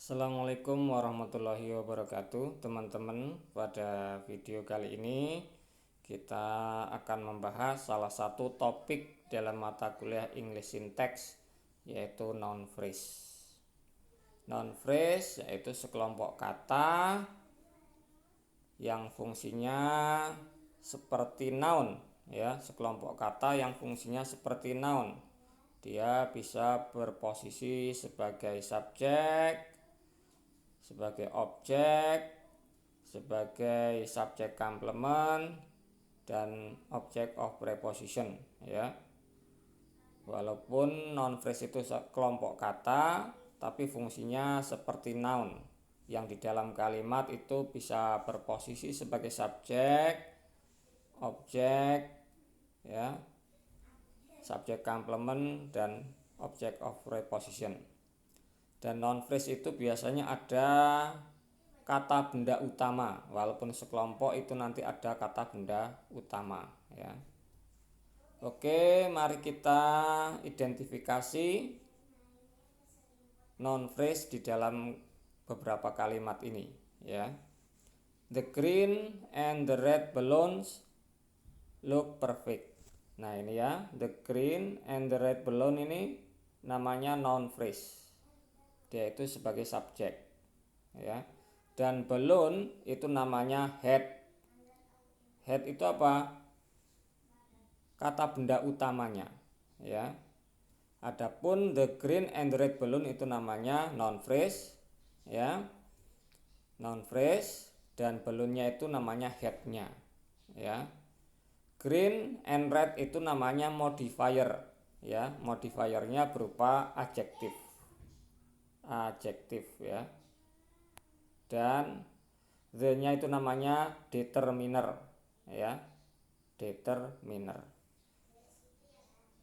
Assalamualaikum warahmatullahi wabarakatuh teman-teman. Pada video kali ini kita akan membahas salah satu topik dalam mata kuliah English Syntax, yaitu noun phrase. Noun phrase yaitu sekelompok kata yang fungsinya seperti noun, ya, sekelompok kata yang fungsinya seperti noun. Dia bisa berposisi sebagai subjek, sebagai objek, sebagai subjek complement, dan object of preposition, ya. Walaupun noun phrase itu kelompok kata, tapi fungsinya seperti noun, yang di dalam kalimat itu bisa berposisi sebagai subjek, objek, ya, subjek complement, dan object of preposition. Dan noun phrase itu biasanya ada kata benda utama, walaupun sekelompok itu nanti ada kata benda utama, ya. Oke, mari kita identifikasi noun phrase di dalam beberapa kalimat ini, ya. The green and the red balloons look perfect. Nah, ini ya, the green and the red balloon ini namanya noun phrase. Dia itu sebagai subjek, ya. Dan balloon itu namanya head. Head itu apa? Kata benda utamanya, ya. Adapun the green and the red balloon itu namanya noun phrase, ya. Noun phrase, dan balloonnya itu namanya headnya, ya. Green and red itu namanya modifier, ya. Modifiernya berupa adjektif, ya. Dan the-nya itu namanya determiner, ya. Determiner,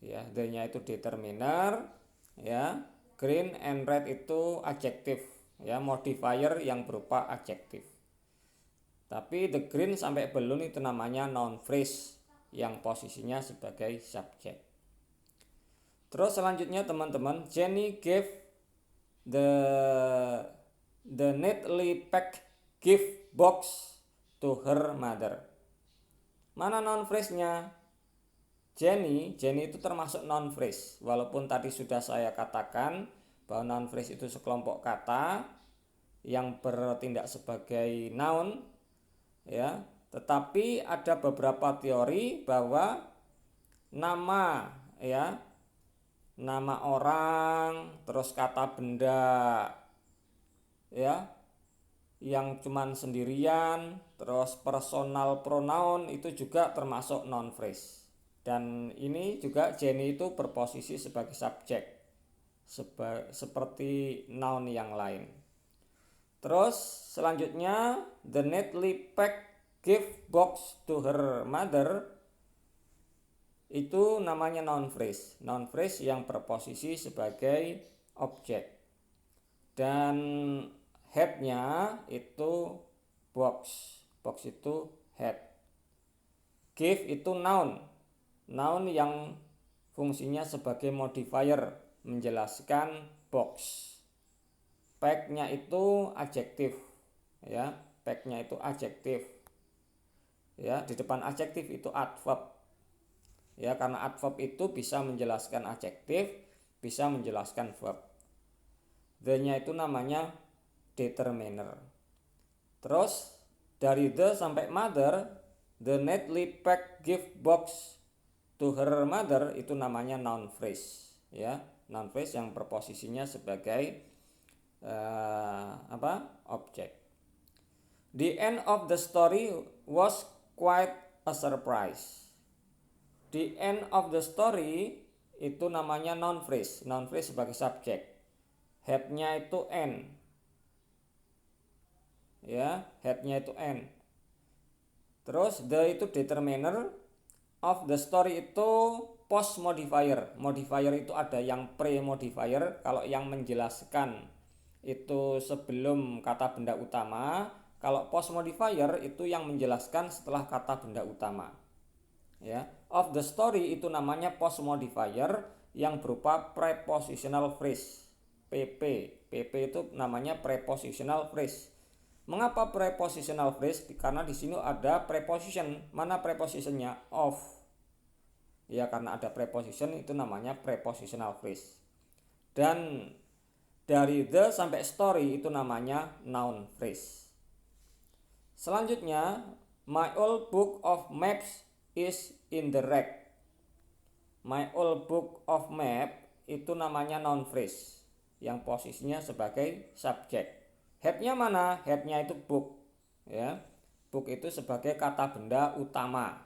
ya. The-nya itu determiner, ya. Green and red itu adjektif, ya, modifier yang berupa adjektif. Tapi the green sampai balloon itu namanya noun phrase yang posisinya sebagai subjek. Terus selanjutnya teman-teman, Jenny gave the neatly packed gift box to her mother. Mana noun phrase-nya? Jenny itu termasuk noun phrase. Walaupun tadi sudah saya katakan bahwa noun phrase itu sekelompok kata yang bertindak sebagai noun, ya. Tetapi ada beberapa teori bahwa nama, ya, nama orang, terus kata benda, ya, yang cuman sendirian, terus personal pronoun itu juga termasuk noun phrase. Dan ini juga Jenny itu berposisi sebagai subjek, seperti noun yang lain. Terus selanjutnya, the neatly packed gift box to her mother itu namanya noun phrase. Noun phrase yang berposisi sebagai objek. Dan headnya itu box. Box itu head. Give itu noun. Noun yang fungsinya sebagai modifier, menjelaskan box. Pack-nya itu adjektif, ya. Pack-nya itu adjektif, ya. Di depan adjektif itu adverb, ya, karena adverb itu bisa menjelaskan adjektif, bisa menjelaskan verb. The-nya itu namanya determiner. Terus dari the sampai mother, the neatly packed gift box to her mother itu namanya noun phrase, ya. Noun phrase yang berposisinya sebagai objek. The end of the story was quite a surprise. The end of the story itu namanya noun phrase. Noun phrase sebagai subjek. Headnya itu end, ya. Headnya itu end. Terus the itu determiner, of the story itu post modifier. Modifier itu ada yang pre modifier. Kalau yang menjelaskan itu sebelum kata benda utama. Kalau post modifier itu yang menjelaskan setelah kata benda utama, ya. Of the story itu namanya post modifier yang berupa prepositional phrase, PP. PP itu namanya prepositional phrase. Mengapa prepositional phrase? Karena di sini ada preposition. Mana prepositionnya? Of. Ya, karena ada preposition itu namanya prepositional phrase. Dan dari the sampai story itu namanya noun phrase. Selanjutnya, my old book of maps is in the rack. My old book of map itu namanya noun phrase yang posisinya sebagai subjek. Headnya mana? Headnya itu book, ya. Book itu sebagai kata benda utama.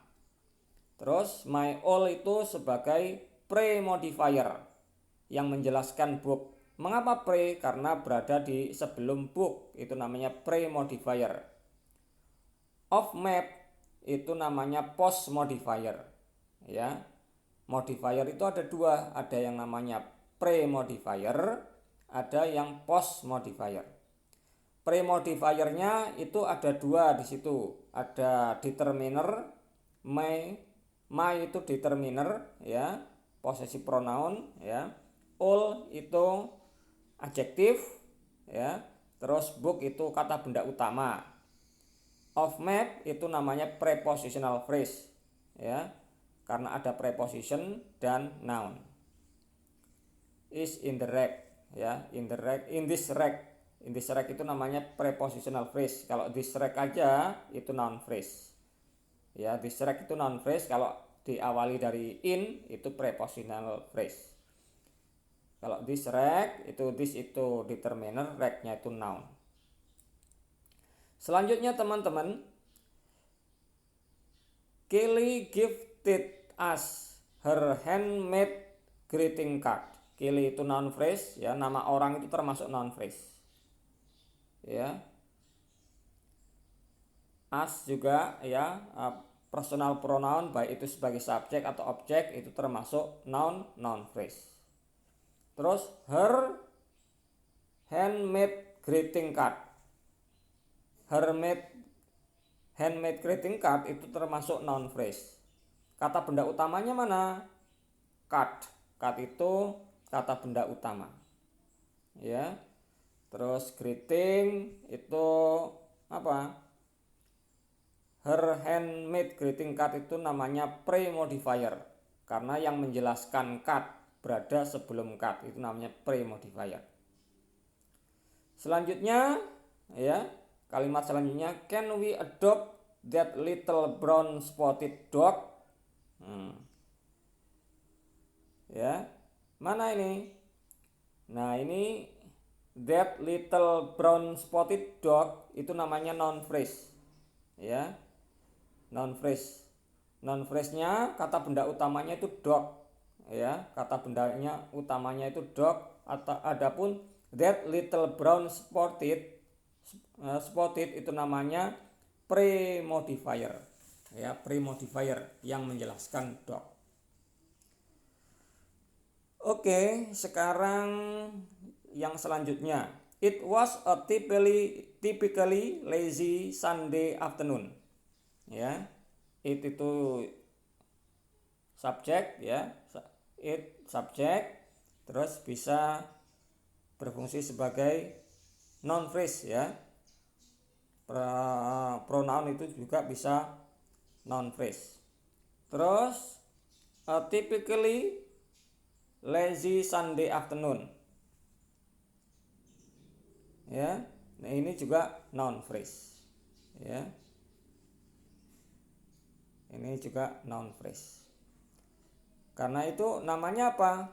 Terus my old itu sebagai pre-modifier yang menjelaskan book. Mengapa pre? Karena berada di sebelum book, itu namanya pre-modifier. Of map itu namanya post modifier, ya. Modifier itu ada dua, ada yang namanya pre-modifier, ada yang post modifier. Pre-modifiernya itu ada dua di situ, ada determiner, my itu determiner, ya, posesi pronoun, ya. All itu adjektif, ya. Terus book itu kata benda utama. Of map itu namanya prepositional phrase, ya. Karena ada preposition dan noun. Is in the rack, ya, in the rack, in this rack. In this rack itu namanya prepositional phrase. Kalau this rack aja itu noun phrase. Ya, this rack itu noun phrase. Kalau diawali dari in itu prepositional phrase. Kalau this rack itu this itu determiner, racknya itu noun. Selanjutnya teman-teman, Kelly gifted us her handmade greeting card. Kelly itu noun phrase, ya, nama orang itu termasuk noun phrase. Ya. Us juga, ya, personal pronoun baik itu sebagai subjek atau objek itu termasuk noun phrase. Terus her handmade greeting card. Handmade greeting card itu termasuk noun phrase. Kata benda utamanya mana? Card. Card itu kata benda utama. Ya. Terus greeting itu apa? Her handmade greeting card itu namanya pre-modifier. Karena yang menjelaskan card berada sebelum card itu namanya pre-modifier. Selanjutnya, ya, kalimat selanjutnya, can we adopt that little brown spotted dog? Ya, mana ini? Nah, ini that little brown spotted dog itu namanya noun phrase, ya, noun phrase. Noun phrase-nya kata benda utamanya itu dog, ya, kata bendanya utamanya itu dog. Adapun that little brown spotted itu namanya pre-modifier, ya, pre-modifier yang menjelaskan dog. Oke, sekarang yang selanjutnya, it was a typically lazy Sunday afternoon. Ya, it itu subjek, ya, it subjek, terus bisa berfungsi sebagai noun phrase, ya. Pronoun itu juga bisa noun phrase. Terus a typically lazy Sunday afternoon, ya. Nah, ini juga noun phrase, ya. Ini juga noun phrase. Karena itu namanya apa?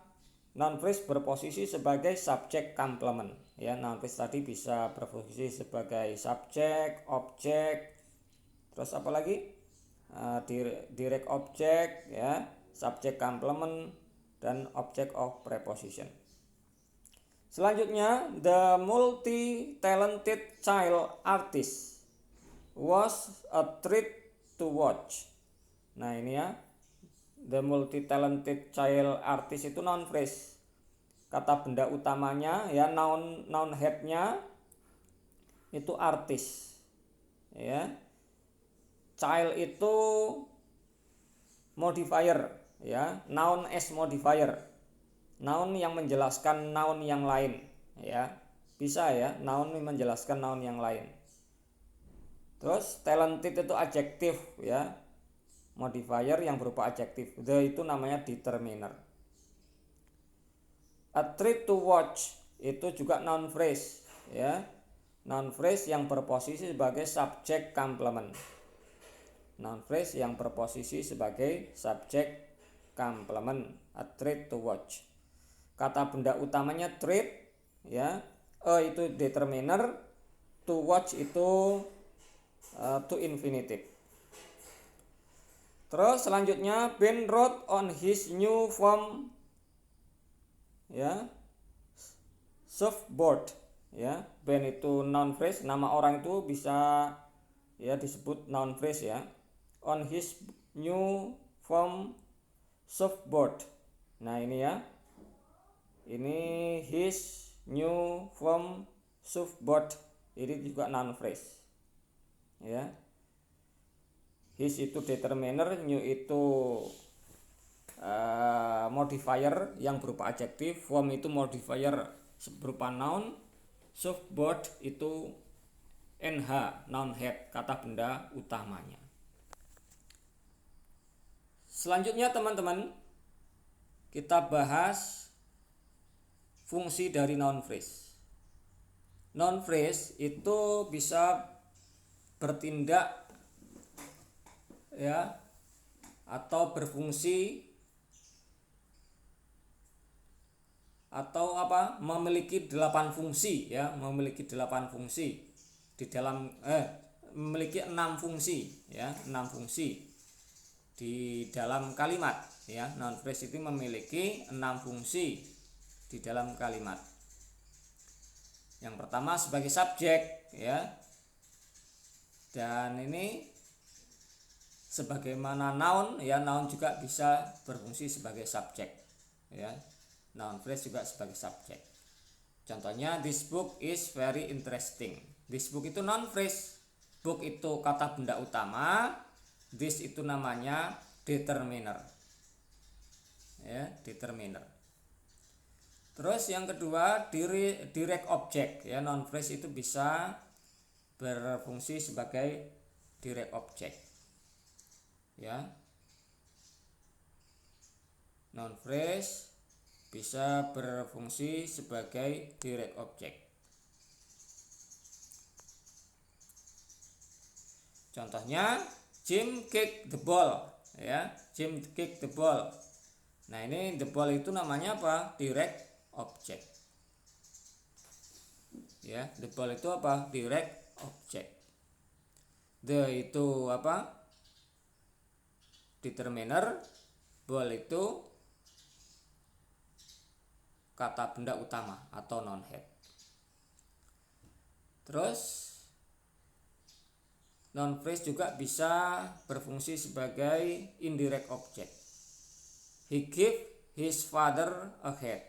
Noun phrase berposisi sebagai subjek complement, ya. Noun phrase tadi bisa berfungsi sebagai subjek, objek, terus apa lagi? Direct object, ya, subjek complement, dan object of preposition. Selanjutnya, the multi-talented child artist was a treat to watch. Nah, ini, ya, the multi-talented child artist itu noun phrase. Kata benda utamanya, ya, noun headnya itu artis, ya. Child itu modifier, ya, noun as modifier, noun yang menjelaskan noun yang lain. ya. Bisa ya, noun menjelaskan noun yang lain. Terus talented itu adjektif ya, modifier yang berupa adjektif. The itu namanya determiner. A treat to watch itu juga noun phrase ya. Noun phrase yang berposisi sebagai subjek complement. Noun phrase yang berposisi sebagai subjek complement. A treat to watch. Kata benda utamanya treat ya. Itu determiner, to watch itu to infinitive. Terus selanjutnya Ben wrote on his new form ya surfboard ya. Ben itu noun phrase, nama orang itu bisa ya disebut noun phrase ya. On his new form surfboard. Nah ini ya, ini his new form surfboard, ini juga noun phrase ya. His itu determiner, new itu modifier yang berupa adjektif, form itu modifier berupa noun, surfboard itu nh, noun head, kata benda utamanya. Selanjutnya teman-teman, kita bahas fungsi dari noun phrase. Noun phrase itu bisa bertindak ya atau berfungsi atau memiliki 8 fungsi ya, memiliki 8 fungsi di dalam memiliki 6 fungsi ya, 6 fungsi di dalam kalimat ya. Noun phrase itu memiliki 6 fungsi di dalam kalimat. Yang pertama sebagai subjek ya, dan ini sebagaimana noun ya, noun juga bisa berfungsi sebagai subjek ya. Noun phrase juga sebagai subjek. Contohnya this book is very interesting. This book itu noun phrase, book itu kata benda utama, this itu namanya determiner ya, determiner. Terus yang kedua direct object ya, noun phrase itu bisa berfungsi sebagai direct object ya. Noun phrase bisa berfungsi sebagai direct object. Contohnya Jim kick the ball ya, Jim kick the ball. Nah ini the ball itu namanya apa? Direct object ya. The ball itu apa? Direct object. The itu apa? Determiner. Ball itu kata benda utama atau noun head. Terus noun phrase juga bisa berfungsi sebagai indirect object. He gave his father a hat.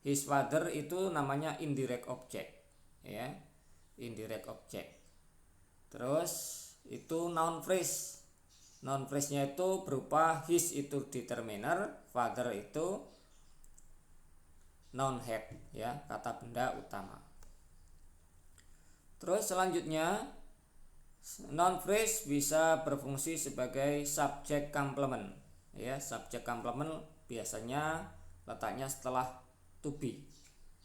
His father itu namanya indirect object ya, indirect object. Terus itu noun phrase. Noun phrase-nya itu berupa his itu determiner, father itu noun head ya, kata benda utama. Terus selanjutnya noun phrase bisa berfungsi sebagai subject complement ya. Subject complement biasanya letaknya setelah to be.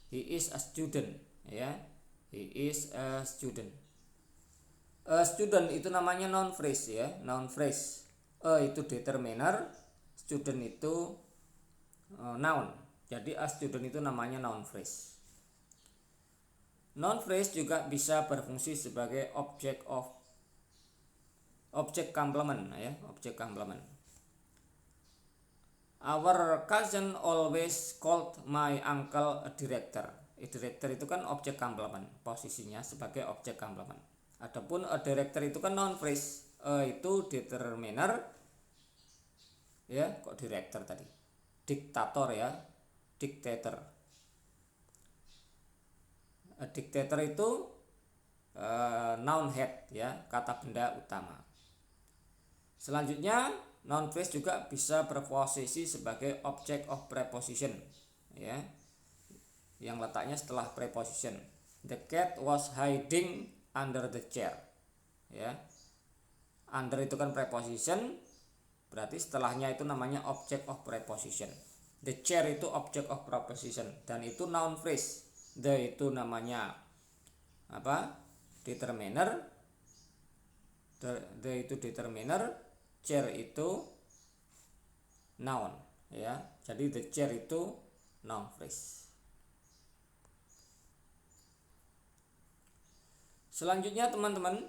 He is a student ya. He is a student. A student itu namanya noun phrase ya, noun phrase. Itu determiner, student itu noun. Jadi a student itu namanya noun phrase. Noun phrase juga bisa berfungsi sebagai object complement ya, object complement. Our cousin always called my uncle a director. A director itu kan object complement, posisinya sebagai object complement. Adapun a director itu kan noun phrase, itu determiner ya, kok director tadi, diktator ya, dictator. A dictator itu noun head ya, kata benda utama. Selanjutnya noun phrase juga bisa berposisi sebagai object of preposition ya. yang letaknya setelah preposition. The cat was hiding under the chair. Ya. Under itu kan preposition, berarti setelahnya itu namanya object of preposition. The chair itu object of preposition dan itu noun phrase. The itu namanya apa? Determiner. The itu determiner, chair itu noun, ya. Jadi the chair itu noun phrase. Selanjutnya teman-teman,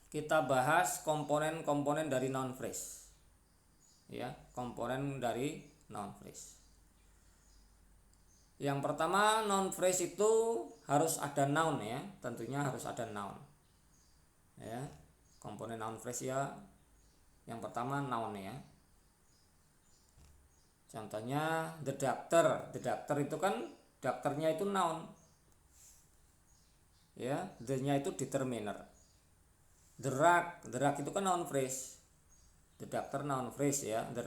kita bahas komponen-komponen dari noun phrase. Ya, komponen dari noun phrase. Yang pertama, noun phrase itu harus ada noun, ya. Tentunya harus ada noun. Ya. Komponen noun phrase ya. Yang pertama noun, ya. Contohnya the doctor. The doctor itu kan dokternya itu noun. Ya, the-nya itu determiner. The rug itu kan noun phrase. The doctor noun phrase, ya. The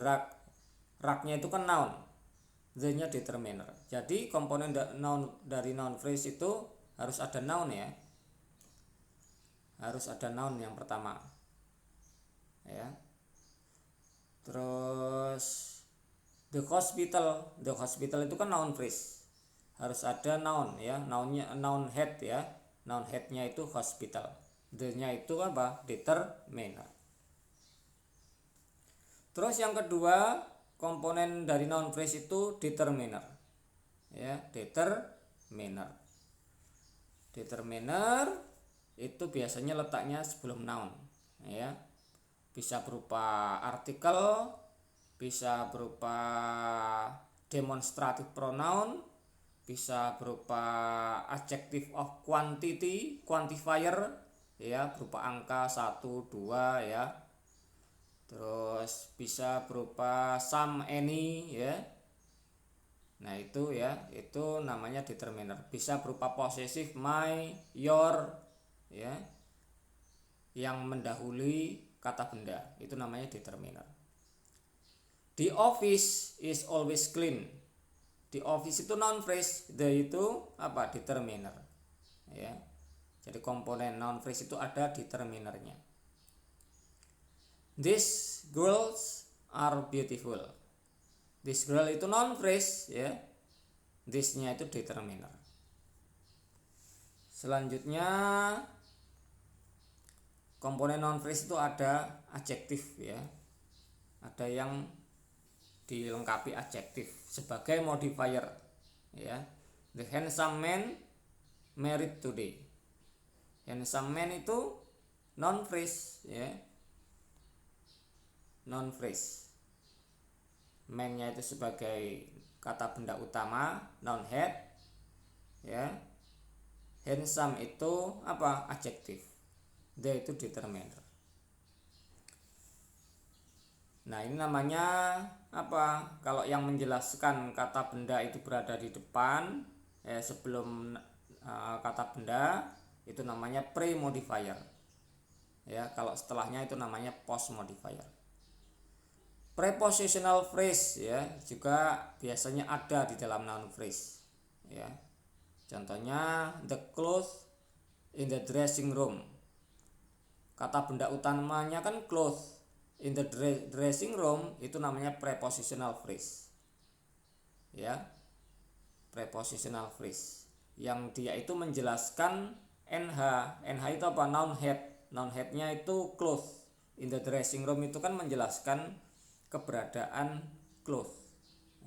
rug-nya itu kan noun. The-nya determiner. Jadi komponen dari noun phrase itu harus ada noun, ya. Harus ada noun yang pertama, ya. Terus the hospital itu kan noun phrase, harus ada noun, ya. Noun head, ya. Noun headnya itu hospital, the-nya itu apa? Determiner. Terus yang kedua, komponen dari noun phrase itu determiner, ya. Determiner itu biasanya letaknya sebelum noun, ya. Bisa berupa artikel, bisa berupa demonstrative pronoun, bisa berupa adjective of quantity, quantifier, ya, berupa angka 1, 2, ya. Terus bisa berupa some, any, ya. Nah itu, ya, itu namanya determiner. Bisa berupa possessive, my, your, ya, yang mendahului kata benda, itu namanya determiner. The office is always clean. The office itu noun phrase, the itu apa? Determiner, ya. Jadi komponen noun phrase itu ada determinernya. These girls are beautiful. This girl itu noun phrase, ya. This-nya itu determiner. Selanjutnya komponen noun phrase itu ada adjektif, ya. Ada yang dilengkapi adjektif sebagai modifier, ya. The handsome man married today. Handsome man itu noun phrase, ya. Noun phrase. Man-nya itu sebagai kata benda utama, noun head, ya. Handsome itu apa? Adjektif. The itu determiner. Nah, ini namanya apa? Kalau yang menjelaskan kata benda itu berada di depan, sebelum kata benda, itu namanya pre-modifier. Ya, kalau setelahnya itu namanya post-modifier. Prepositional phrase, ya, juga biasanya ada di dalam noun phrase, ya. Contohnya the clothes in the dressing room. Kata benda utamanya kan clothes. In the dressing room itu namanya prepositional phrase, ya. Prepositional phrase yang dia itu menjelaskan nh. Nh itu apa? Noun head. Noun headnya itu clothes. In the dressing room itu kan menjelaskan keberadaan clothes,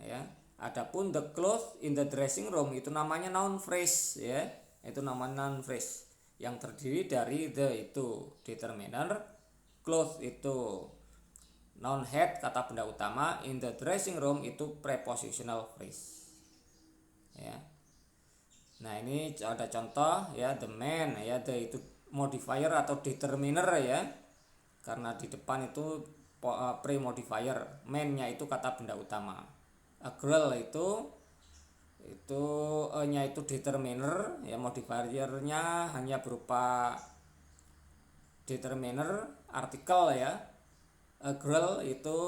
ya. Adapun the clothes in the dressing room itu namanya noun phrase, ya. Itu namanya noun phrase yang terdiri dari the itu determiner, clothes itu noun head, kata benda utama, in the dressing room itu prepositional phrase, ya. Nah, ini ada contoh, ya. The man, ya, the itu modifier atau determiner, ya, karena di depan itu pre-modifier. Man-nya itu kata benda utama. A girl itu nya itu determiner, ya. Modifiernya hanya berupa determiner, artikel, ya. A girl itu,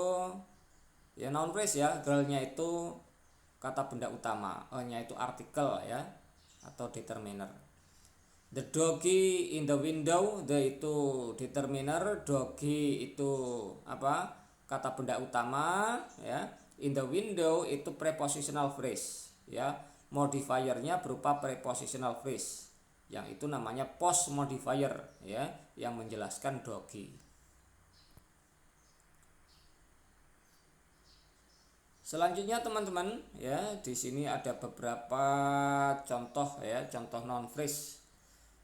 ya, noun phrase, ya. Girl-nya itu kata benda utama. E-nya itu artikel ya atau determiner. The doggy in the window, the itu determiner, doggy itu apa? Kata benda utama ya. In the window itu prepositional phrase ya. Modifiernya berupa prepositional phrase. Yang itu namanya post modifier ya, yang menjelaskan doggy. Selanjutnya teman-teman ya, di sini ada beberapa contoh ya, contoh noun phrase.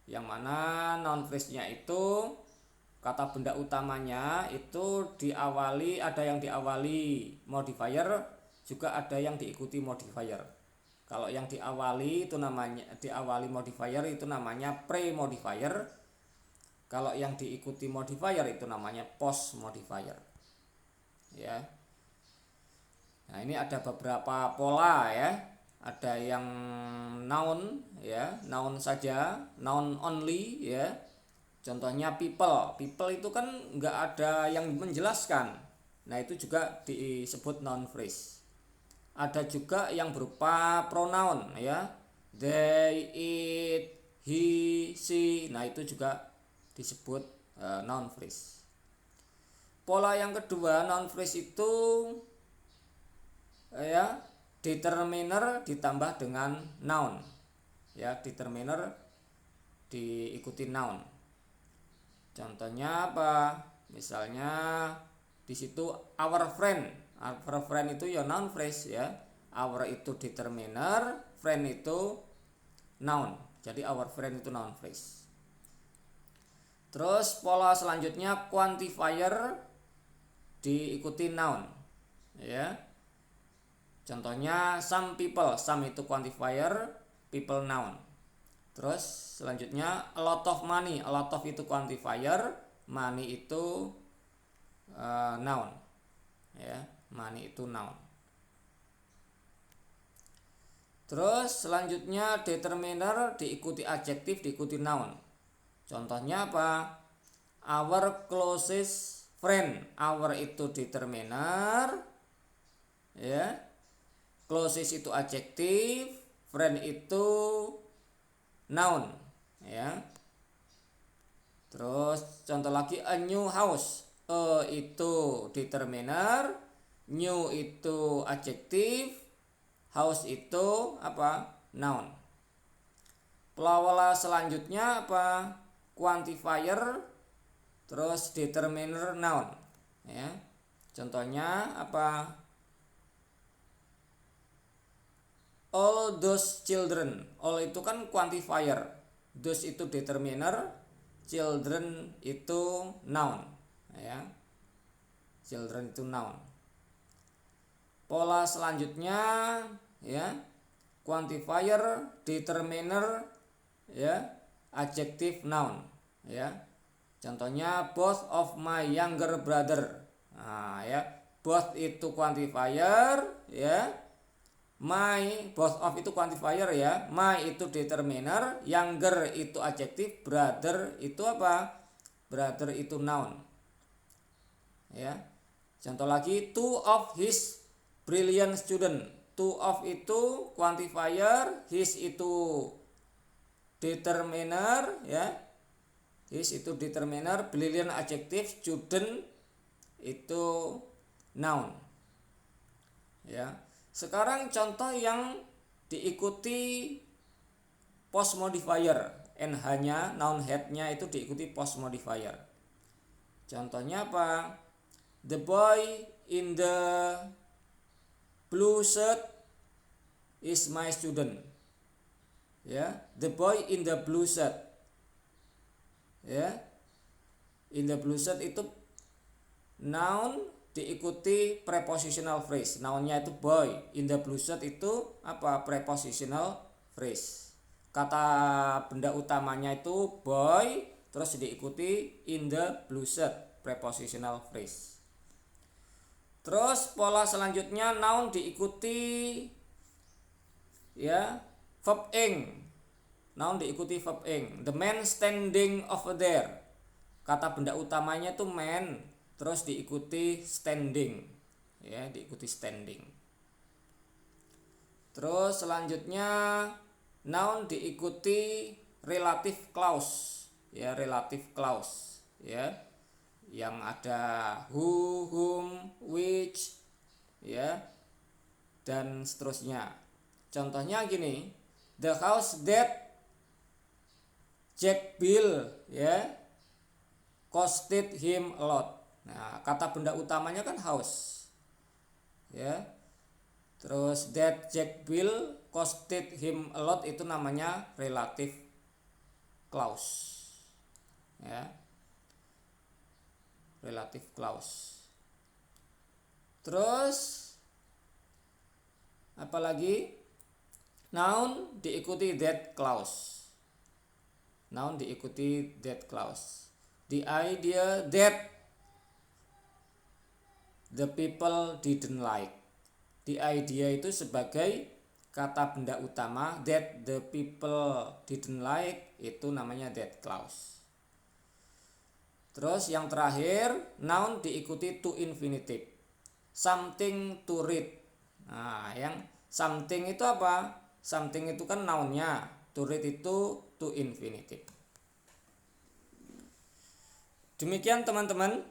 Yang mana noun phrase-nya itu kata benda utamanya itu diawali, ada yang diawali modifier, juga ada yang diikuti modifier. Kalau yang diawali itu namanya diawali modifier itu namanya pre-modifier. Kalau yang diikuti modifier itu namanya post modifier. Ya. Nah, ini ada beberapa pola ya. Ada yang noun ya, noun saja, noun only ya. Contohnya people. People itu kan nggak ada yang menjelaskan. Nah, itu juga disebut noun phrase. Ada juga yang berupa pronoun ya. They, it, he, she. Nah, itu juga disebut noun phrase. Pola yang kedua, noun phrase itu ya determiner ditambah dengan noun ya, determiner diikuti noun. Contohnya apa? Misalnya di situ our friend itu ya noun phrase ya. Our itu determiner, friend itu noun. Jadi our friend itu noun phrase. Terus pola selanjutnya quantifier diikuti noun ya. Contohnya some people, some itu quantifier, people noun. Terus selanjutnya a lot of money, a lot of itu quantifier, money itu noun. Ya, money itu noun. Terus selanjutnya determiner diikuti adjektif diikuti noun. Contohnya apa? Our closest friend, our itu determiner ya. Closest itu adjektif, friend itu noun ya. Terus contoh lagi a new house, itu determiner, new itu adjektif, house itu apa? Noun. Pola selanjutnya apa? Quantifier, terus determiner noun ya. Contohnya apa? All those children. All itu kan quantifier. Those itu determiner. Children itu noun. Ya. Children itu noun. Pola selanjutnya ya. Quantifier, determiner, ya, adjective noun. Ya. Contohnya both of my younger brother. Nah, ya. Both itu quantifier, ya. My, both of itu quantifier ya. My itu determiner, younger itu adjektif, brother itu apa? Brother itu noun. Ya. Contoh lagi two of his brilliant student. Two of itu quantifier, his itu determiner ya. His itu determiner, brilliant adjektif, student itu noun. Ya. Sekarang contoh yang diikuti post modifier. NH-nya, noun head-nya itu diikuti post modifier. Contohnya apa? The boy in the blue shirt is my student. Ya, the boy in the blue shirt. Ya. In the blue shirt itu noun diikuti prepositional phrase. Nounnya itu boy, in the blue shirt itu apa? Prepositional phrase. Kata benda utamanya itu boy, terus diikuti in the blue shirt, prepositional phrase. Terus pola selanjutnya noun diikuti ya verb ing. Noun diikuti verb ing. The man standing over there. Kata benda utamanya itu man, terus diikuti standing ya, diikuti standing. Terus selanjutnya noun diikuti relative clause, ya, relative clause, ya, yang ada who, whom, which, ya, dan seterusnya. Contohnya gini, the house that Jack built, ya, costed him a lot. Nah, kata benda utamanya kan house, ya. Terus that Jack built costed him a lot itu namanya relative clause, ya, relative clause. Terus apalagi, noun diikuti that clause, noun diikuti that clause. The idea that the people didn't like. The idea itu sebagai kata benda utama, that the people didn't like itu namanya that clause. Terus yang terakhir, noun diikuti to infinitive. Something to read. Nah, yang something itu apa? Something itu kan nounnya, to read itu to infinitive. Demikian teman-teman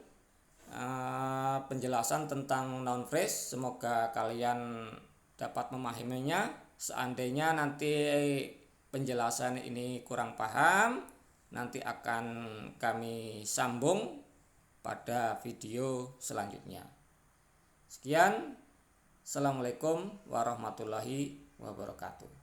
penjelasan tentang noun phrase. Semoga kalian dapat memahaminya. Seandainya nanti penjelasan ini kurang paham, nanti akan kami sambung pada video selanjutnya. Sekian, assalamualaikum warahmatullahi wabarakatuh.